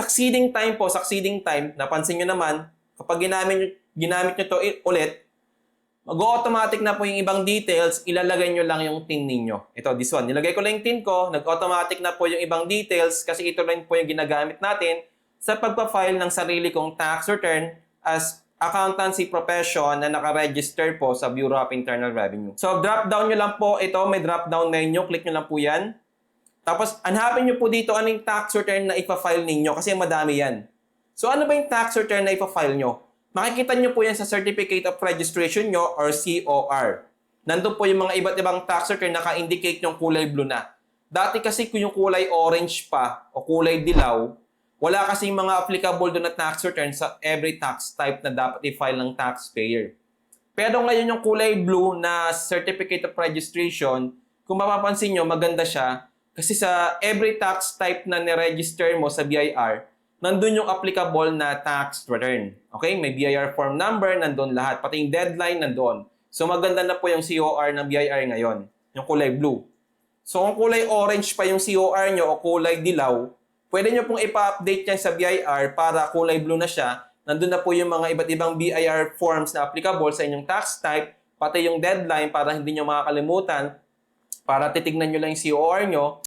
succeeding time po, succeeding time, napansin nyo naman, kapag ginamit nyo to ulit, mag-automatic na po yung ibang details, ilalagay nyo lang yung TIN ninyo. Ito, this one. Nilagay ko lang yung TIN ko, nag-automatic na po yung ibang details kasi ito lang po yung ginagamit natin sa pagpa-file ng sarili kong tax return as accountancy profession na nakaregister po sa Bureau of Internal Revenue. So, drop down nyo lang po ito. May drop down menu. Click nyo lang po yan. Tapos, hanapin nyo po dito anong tax return na ipa-file ninyo kasi madami yan. So, ano ba yung tax return na ipa-file nyo? Makikita nyo po yan sa Certificate of Registration nyo or COR. Nandun po yung mga iba't ibang tax return na naka-indicate yung kulay blue na. Dati kasi kung yung kulay orange pa o kulay dilaw, wala kasing mga applicable doon na tax return sa every tax type na dapat i-file ng taxpayer. Pero ngayon yung kulay blue na Certificate of Registration, kung mapapansin nyo, maganda siya kasi sa every tax type na niregister mo sa BIR, nandun yung applicable na tax return. Okay? May BIR form number, nandun lahat. Pati yung deadline, nandun. So, maganda na po yung COR ng BIR ngayon. Yung kulay blue. So, kung kulay orange pa yung COR nyo o kulay dilaw, pwede nyo pong ipa-update yan sa BIR para kulay blue na siya. Nandun na po yung mga iba't ibang BIR forms na applicable sa inyong tax type, pati yung deadline para hindi nyo makakalimutan, para titignan nyo lang yung COR nyo.